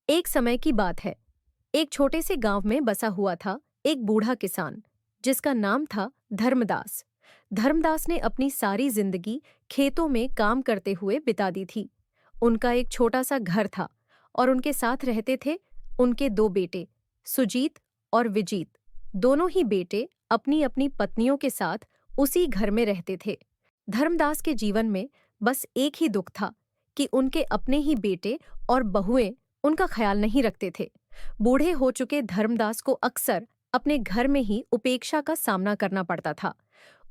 एक समय की बात है। एक छोटे से गांव में बसा हुआ था एक बूढ़ा किसान जिसका नाम था धर्मदास। धर्मदास ने अपनी सारी जिंदगी खेतों में काम करते हुए बिता दी थी। उनका एक छोटा सा घर था और उनके साथ रहते थे उनके दो बेटे, सुजीत और विजीत। दोनों ही बेटे अपनी अपनी पत्नियों के साथ उसी घर में रहते थे। धर्मदास के जीवन में बस एक ही दुख था कि उनके अपने ही बेटे और बहुएं उनका ख्याल नहीं रखते थे। बूढ़े हो चुके धर्मदास को अक्सर अपने घर में ही उपेक्षा का सामना करना पड़ता था।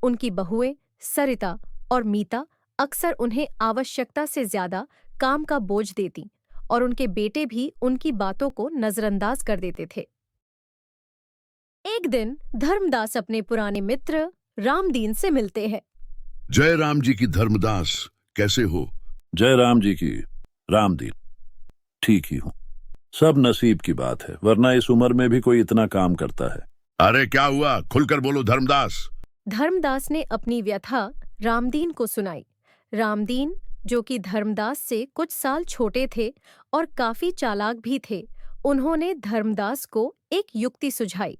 उनकी बहुएं सरिता और मीता अक्सर उन्हें आवश्यकता से ज्यादा काम का बोझ देती और उनके बेटे भी उनकी बातों को नजरअंदाज कर देते थे। एक दिन धर्मदास अपने पुराने मित्र रामदीन से मिलते हैं। जय राम जी की धर्मदास, कैसे हो? जय राम जी की। रामदीन ठीक ही हूँ। सब नसीब की बात है, वरना इस उम्र में भी कोई इतना काम करता है। अरे क्या हुआ, खुलकर बोलो धर्मदास। धर्मदास ने अपनी व्यथा रामदीन को सुनाई। रामदीन, जो कि धर्मदास से कुछ साल छोटे थे और काफी चालाक भी थे, उन्होंने धर्मदास को एक युक्ति सुझाई।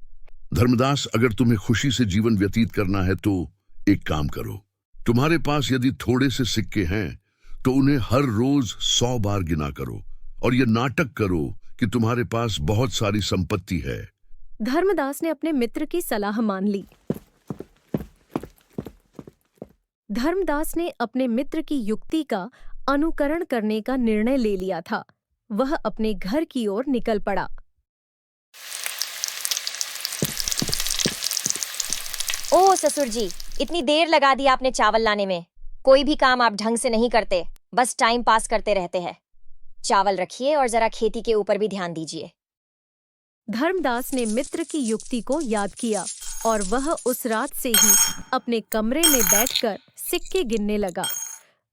धर्मदास, अगर तुम्हें खुशी से जीवन व्यतीत करना है तो एक काम करो। तुम्हारे पास यदि थोड़े से सिक्के हैं तो उन्हें हर रोज 100 बार गिना करो और ये नाटक करो कि तुम्हारे पास बहुत सारी संपत्ति है। धर्मदास ने अपने मित्र की सलाह मान ली। धर्मदास ने अपने मित्र की युक्ति का अनुकरण करने का निर्णय ले लिया था। वह अपने घर की ओर निकल पड़ा। ओह ससुर जी, इतनी देर लगा दी आपने चावल लाने में। कोई भी काम आप ढंग से नहीं करते, बस टाइम पास करते रहते हैं। चावल रखिए और जरा खेती के ऊपर भी ध्यान दीजिए। धर्मदास ने मित्र की युक्ति को याद किया और वह उस रात से ही अपने कमरे में बैठकर सिक्के गिनने लगा।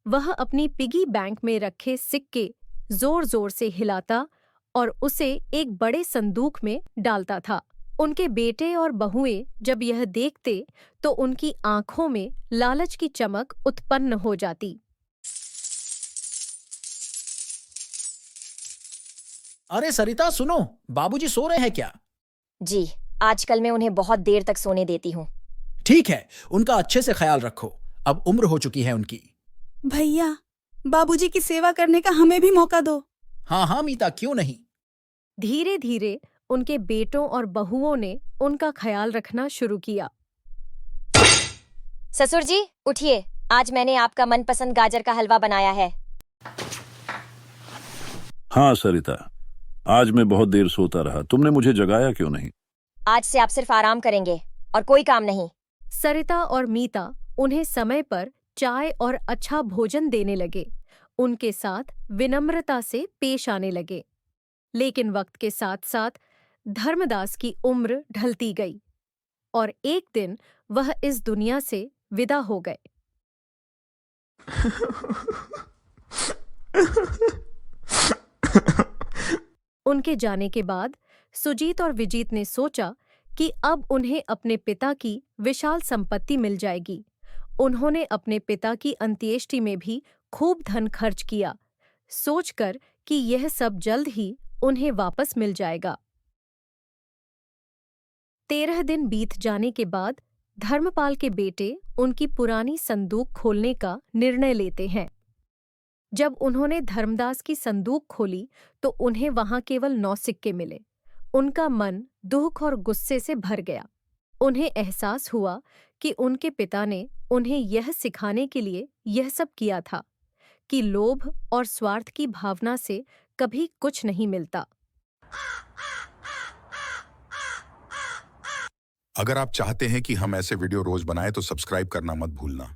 वह अपनी पिगी बैंक में रखे सिक्के जोर जोर से हिलाता और उसे एक बड़े संदूक में डालता था। उनके बेटे और बहुएं जब यह देखते तो उनकी आंखों में लालच की चमक उत्पन्न हो जाती। अरे सरिता सुनो, बाबूजी सो रहे हैं क्या? जी, आजकल मैं उन्हें बहुत देर तक सोने देती हूँ। ठीक है, उनका अच्छे से ख्याल रखो, अब उम्र हो चुकी है उनकी। भैया, बाबूजी की सेवा करने का हमें भी मौका दो। हाँ हाँ मीता, क्यों नहीं। धीरे धीरे उनके बेटों और बहुओं ने उनका ख्याल रखना शुरू किया। ससुर जी उठिए, आज मैंने आपका मनपसंद गाजर का हलवा बनाया है। हाँ सरिता, आज मैं बहुत देर सोता रहा, तुमने मुझे जगाया क्यों नहीं? आज से आप सिर्फ आराम करेंगे और कोई काम नहीं। सरिता और मीता उन्हें समय पर चाय और अच्छा भोजन देने लगे। उनके साथ विनम्रता से पेश आने लगे। लेकिन वक्त के साथ साथ धर्मदास की उम्र ढलती गई और एक दिन वह इस दुनिया से विदा हो गए। उनके जाने के बाद सुजीत और विजीत ने सोचा कि अब उन्हें अपने पिता की विशाल संपत्ति मिल जाएगी। उन्होंने अपने पिता की अंत्येष्टि में भी खूब धन खर्च किया, सोचकर कि यह सब जल्द ही उन्हें वापस मिल जाएगा। 13 दिन बीत जाने के बाद धर्मपाल के बेटे उनकी पुरानी संदूक खोलने का निर्णय लेते हैं। जब उन्होंने धर्मदास की संदूक खोली तो उन्हें वहां केवल 9 सिक्के मिले। उनका मन दुख और गुस्से से भर गया। उन्हें एहसास हुआ कि उनके पिता ने उन्हें यह सिखाने के लिए यह सब किया था कि लोभ और स्वार्थ की भावना से कभी कुछ नहीं मिलता। अगर आप चाहते हैं कि हम ऐसे वीडियो रोज बनाएं तो सब्सक्राइब करना मत भूलना।